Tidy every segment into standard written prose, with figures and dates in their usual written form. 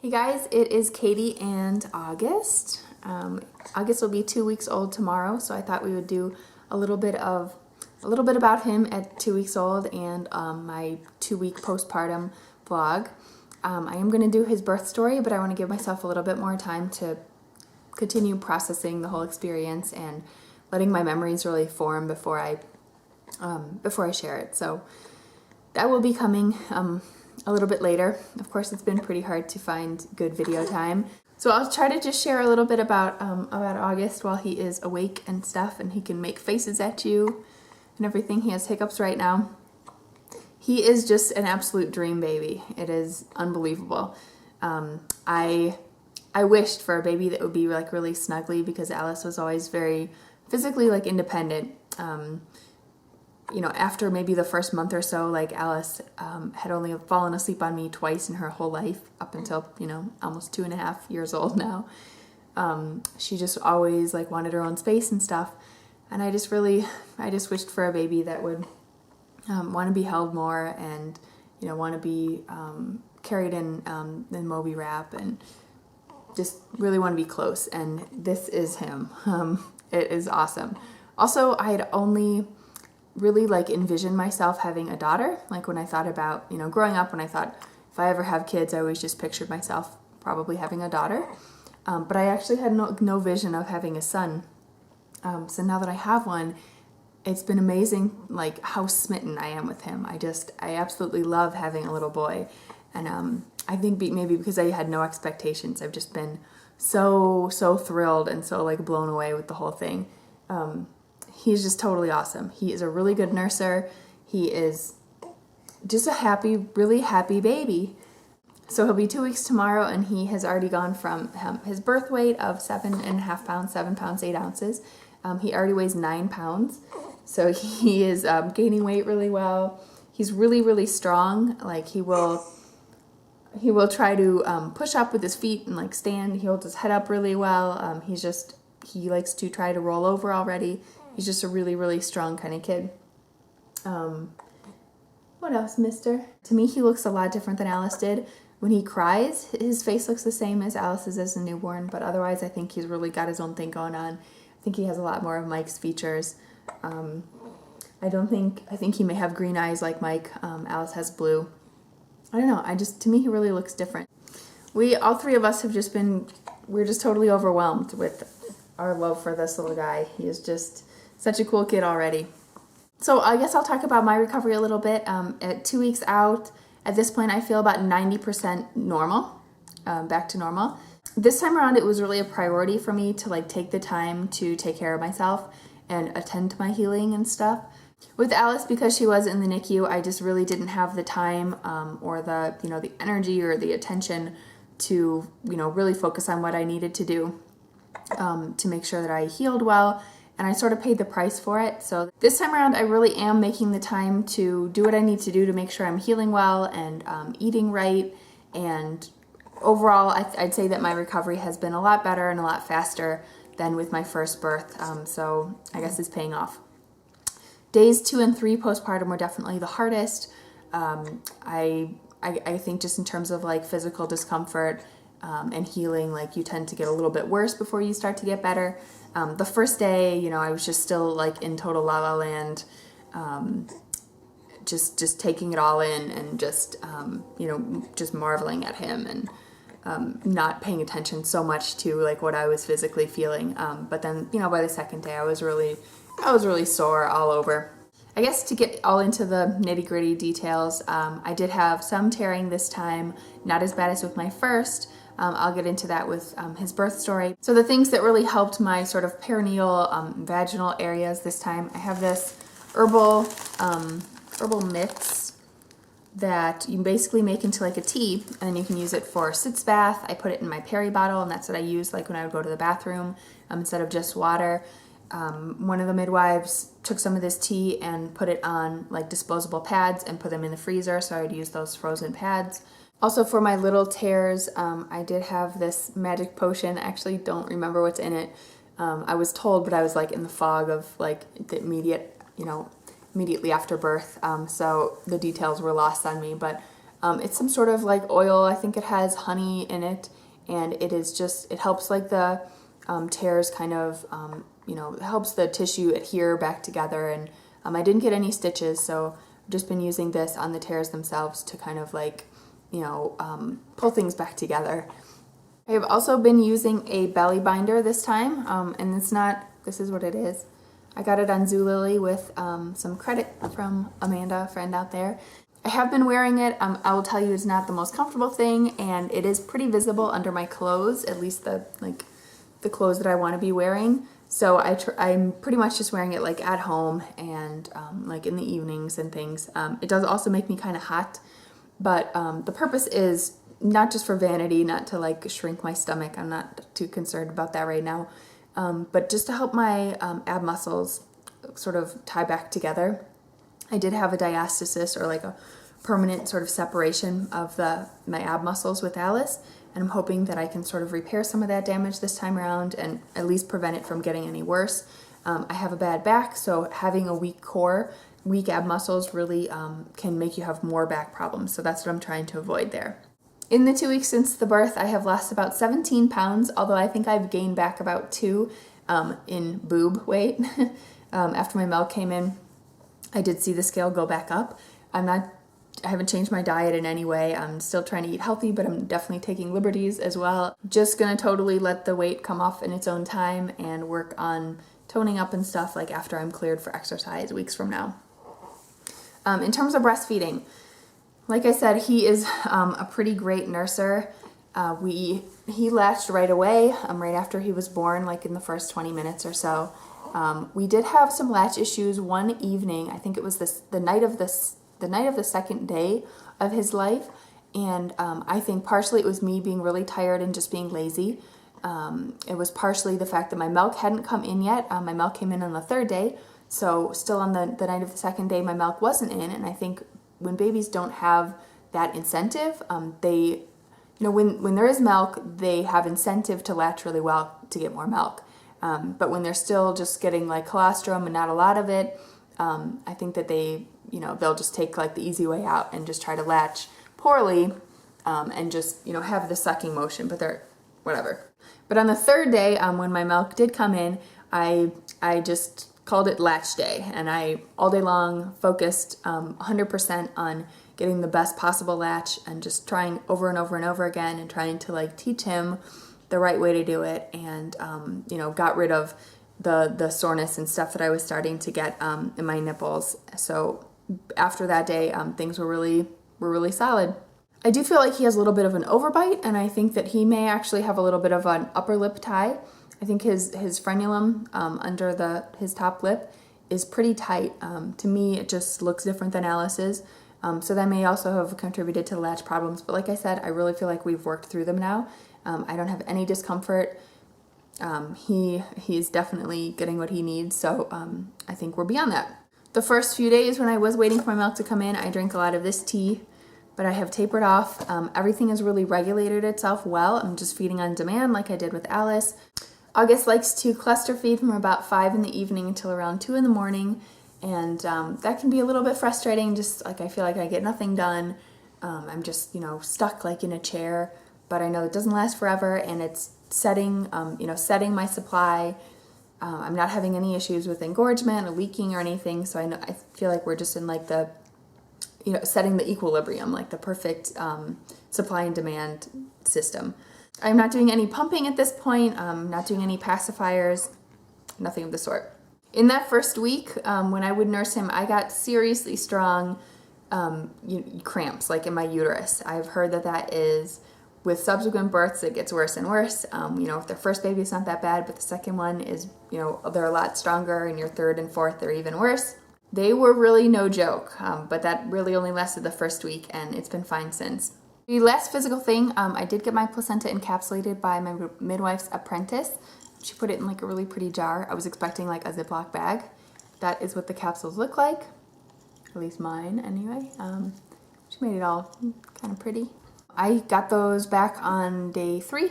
Hey guys, it is Katie and August. August will be 2 weeks old tomorrow, so I thought we would do a little bit about him at 2 weeks old and my 2-week postpartum vlog. I am going to do his birth story, but I want to give myself a little bit more time to continue processing the whole experience and letting my memories really form before I share it. So that will be coming a little bit later. Of course, it's been pretty hard to find good video time. So I'll try to just share a little bit about August while he is awake and stuff, and he can make faces at you and everything. He has hiccups right now. He is just an absolute dream baby. It is unbelievable. I wished for a baby that would be like really snuggly, because Alice was always very physically like independent. You know, after maybe the first month or so, like Alice had only fallen asleep on me twice in her whole life up until, you know, almost 2.5 years old now. She just always like wanted her own space and stuff. And I just wished for a baby that would want to be held more and, you know, want to be carried in Moby wrap and just really want to be close. And this is him. It is awesome. Also, I had only really like envisioned myself having a daughter. Like when I thought about, you know, growing up, when I thought if I ever have kids, I always just pictured myself probably having a daughter. But I actually had no vision of having a son. So now that I have one, it's been amazing, like how smitten I am with him. I absolutely love having a little boy. And I think maybe because I had no expectations, I've just been so thrilled and so like blown away with the whole thing. He's just totally awesome. He is a really good nurser. He is just a really happy baby. So he'll be 2 weeks tomorrow, and he has already gone from his birth weight of 7.5 pounds, 7 pounds, 8 ounces. He already weighs 9 pounds. So he is gaining weight really well. He's really strong. Like he will try to push up with his feet and like stand. He holds his head up really well. He likes to try to roll over already. He's just a really strong kind of kid. What else, mister? To me, he looks a lot different than Alice did. When he cries, his face looks the same as Alice's as a newborn, but otherwise I think he's really got his own thing going on. I think he has a lot more of Mike's features. I think he may have green eyes like Mike. Alice has blue. I don't know. To me, he really looks different. All three of us we're just totally overwhelmed with our love for this little guy. He is just such a cool kid already. So I guess I'll talk about my recovery a little bit. At 2 weeks out, at this point, I feel about 90% normal, back to normal. This time around, it was really a priority for me to like take the time to take care of myself and attend to my healing and stuff. With Alice, because she was in the NICU, I just really didn't have the time or the energy or the attention to, really focus on what I needed to do to make sure that I healed well. And I sort of paid the price for it. So this time around, I really am making the time to do what I need to do to make sure I'm healing well and eating right. And overall, I'd say that my recovery has been a lot better and a lot faster than with my first birth. So I guess it's paying off. Days 2 and 3 postpartum were definitely the hardest. I think just in terms of like physical discomfort and healing, like you tend to get a little bit worse before you start to get better. The first day, I was just still like in total la la land, just taking it all in and just marveling at him and not paying attention so much to like what I was physically feeling. But then, by the second day, I was really sore all over. I guess to get all into the nitty-gritty details, I did have some tearing this time, not as bad as with my first. I'll get into that with his birth story. So the things that really helped my sort of perineal, vaginal areas this time, I have this herbal mix that you basically make into like a tea, and you can use it for sitz bath. I put it in my peri bottle, and that's what I use like when I would go to the bathroom instead of just water. One of the midwives took some of this tea and put it on like disposable pads and put them in the freezer, so I would use those frozen pads. Also for my little tears, I did have this magic potion. I actually don't remember what's in it. I was told, but I was like in the fog of like the immediately after birth. So the details were lost on me, but It's some sort of like oil. I think it has honey in it, and it helps like the tears kind of, helps the tissue adhere back together. And I didn't get any stitches, so I've just been using this on the tears themselves to kind of like, pull things back together. I have also been using a belly binder this time, and this is what it is. I got it on Zulily with some credit from Amanda, a friend out there. I have been wearing it. I will tell you it's not the most comfortable thing, and it is pretty visible under my clothes, at least the clothes that I want to be wearing. So I'm pretty much just wearing it like at home and like in the evenings and things. It does also make me kind of hot, but the purpose is not just for vanity, not to like shrink my stomach. I'm not too concerned about that right now, but just to help my ab muscles sort of tie back together. I did have a diastasis, or like a permanent sort of separation of my ab muscles with Alice, and I'm hoping that I can sort of repair some of that damage this time around and at least prevent it from getting any worse. I have a bad back, so having a weak core, weak ab muscles really can make you have more back problems, so that's what I'm trying to avoid there. In the 2 weeks since the birth, I have lost about 17 pounds, although I think I've gained back about 2 in boob weight. After my milk came in, I did see the scale go back up. I haven't changed my diet in any way. I'm still trying to eat healthy, but I'm definitely taking liberties as well. Just gonna totally let the weight come off in its own time and work on toning up and stuff like after I'm cleared for exercise weeks from now. In terms of breastfeeding, like I said, he is a pretty great nurser. He latched right away, right after he was born, like in the first 20 minutes or so. We did have some latch issues one evening. I think it was the night of the second day of his life, and I think partially it was me being really tired and just being lazy. It was partially the fact that my milk hadn't come in yet. My milk came in on the third day, so still on the night of the second day, my milk wasn't in, and I think when babies don't have that incentive, when there is milk, they have incentive to latch really well to get more milk. But when they're still just getting like colostrum and not a lot of it, I think that they'll just take like the easy way out and just try to latch poorly, and just, have the sucking motion, but they're whatever. But on the third day, when my milk did come in, I just called it latch day, and I all day long focused 100% on getting the best possible latch and just trying over and over and over again and trying to like teach him the right way to do it, and got rid of the soreness and stuff that I was starting to get in my nipples. So after that day, things were really solid. I do feel like he has a little bit of an overbite, and I think that he may actually have a little bit of an upper lip tie. I think his frenulum under his top lip is pretty tight. To me, it just looks different than Alice's. So that may also have contributed to latch problems. But like I said, I really feel like we've worked through them now. I don't have any discomfort. He's definitely getting what he needs. So I think we're beyond that. The first few days when I was waiting for my milk to come in, I drank a lot of this tea, but I have tapered off. Everything has really regulated itself well. I'm just feeding on demand like I did with Alice. August likes to cluster feed from about 5 in the evening until around 2 in the morning, and that can be a little bit frustrating. Just like I feel like I get nothing done. I'm just stuck like in a chair, but I know it doesn't last forever, and it's setting my supply. I'm not having any issues with engorgement or leaking or anything, so I feel like we're just in like the setting the equilibrium, like the perfect supply and demand system. I'm not doing any pumping at this point, not doing any pacifiers, nothing of the sort. In that first week, when I would nurse him, I got seriously strong cramps, like in my uterus. I've heard that is, with subsequent births, it gets worse and worse. If their first baby is not that bad, but the second one is, they're a lot stronger, and your third and fourth, they're even worse. They were really no joke, but that really only lasted the first week, and it's been fine since. The last physical thing, I did get my placenta encapsulated by my midwife's apprentice. She put it in like a really pretty jar. I was expecting like a Ziploc bag. That is what the capsules look like, at least mine anyway. She made it all kind of pretty. I got those back on day 3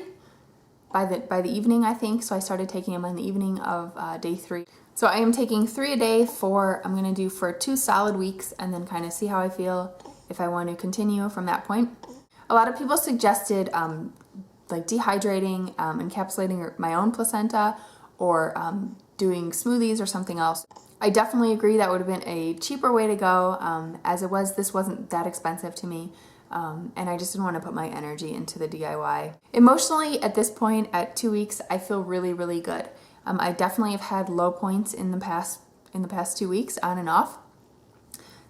by the evening, I think. So I started taking them on the evening of day 3. So I am taking 3 a day I'm going to do for 2 solid weeks, and then kind of see how I feel if I want to continue from that point. A lot of people suggested like dehydrating, encapsulating my own placenta, or doing smoothies or something else. I definitely agree that would have been a cheaper way to go. As it was, this wasn't that expensive to me. And I just didn't want to put my energy into the DIY. Emotionally, at this point, at 2 weeks, I feel really, really good. I definitely have had low points in the past 2 weeks, on and off.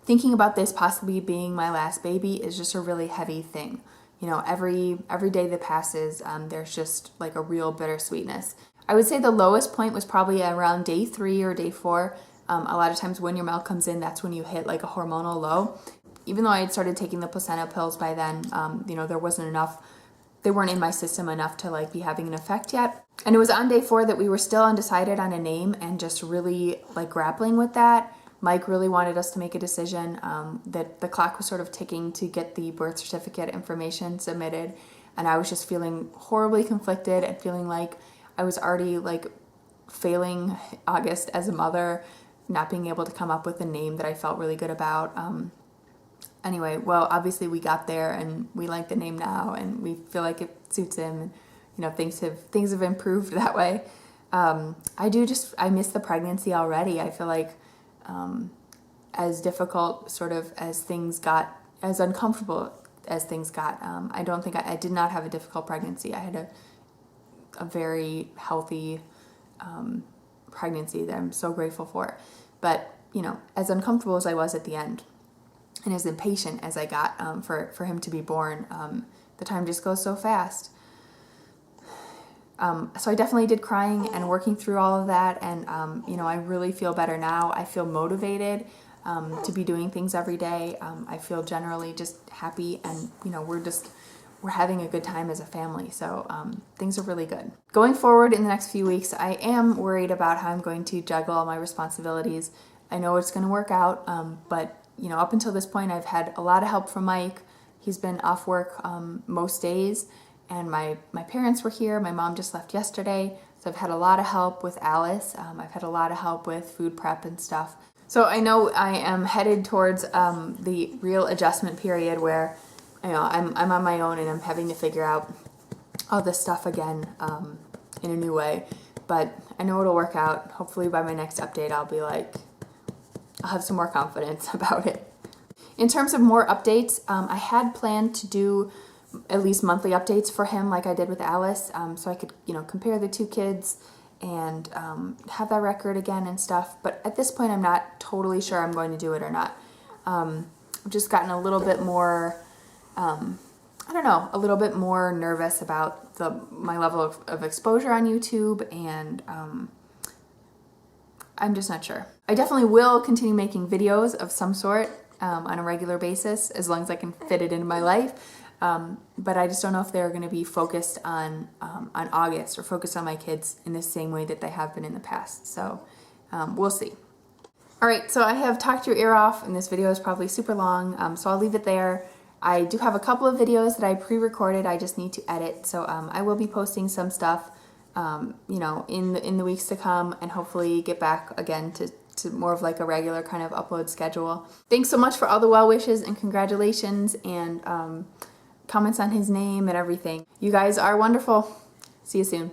Thinking about this possibly being my last baby is just a really heavy thing. You know, every day that passes, there's just like a real bittersweetness. I would say the lowest point was probably around day 3 or day 4. A lot of times when your milk comes in, that's when you hit like a hormonal low. Even though I had started taking the placenta pills by then, you know, there wasn't enough, they weren't in my system enough to like be having an effect yet. And it was on day 4 that we were still undecided on a name and just really like grappling with that. Mike really wanted us to make a decision, that the clock was sort of ticking to get the birth certificate information submitted. And I was just feeling horribly conflicted and feeling like I was already like failing August as a mother, not being able to come up with a name that I felt really good about. Anyway, well, obviously we got there and we like the name now and we feel like it suits him. And, you know, things have improved that way. I miss the pregnancy already. I feel like as difficult sort of as things got, as uncomfortable as things got, I don't think I did not have a difficult pregnancy. I had a very healthy pregnancy that I'm so grateful for. But, you know, as uncomfortable as I was at the end, and as impatient as I got for him to be born, the time just goes so fast. So I definitely did crying and working through all of that, and you know, I really feel better now. I feel motivated to be doing things every day. I feel generally just happy, and you know, we're having a good time as a family. So things are really good. Going forward in the next few weeks, I am worried about how I'm going to juggle all my responsibilities. I know it's going to work out, but you know, up until this point, I've had a lot of help from Mike. He's been off work most days, and my parents were here. My mom just left yesterday, so I've had a lot of help with Alice. I've had a lot of help with food prep and stuff. So I know I am headed towards the real adjustment period where, you know, I'm on my own and I'm having to figure out all this stuff again in a new way. But I know it'll work out. Hopefully by my next update, I'll have some more confidence about it. In terms of more updates, I had planned to do at least monthly updates for him like I did with Alice, so I could, you know, compare the 2 kids and have that record again and stuff. But at this point, I'm not totally sure I'm going to do it or not. I've just gotten a little bit more, a little bit more nervous about my level of exposure on YouTube, and I'm just not sure. I definitely will continue making videos of some sort on a regular basis, as long as I can fit it into my life. But I just don't know if they're going to be focused on August or focused on my kids in the same way that they have been in the past. So we'll see. All right, so I have talked your ear off, and this video is probably super long, so I'll leave it there. I do have a couple of videos that I pre-recorded. I just need to edit, so I will be posting some stuff, you know, in the weeks to come, and hopefully get back again to more of like a regular kind of upload schedule. Thanks so much for all the well wishes and congratulations and comments on his name and everything. You guys are wonderful. See you soon.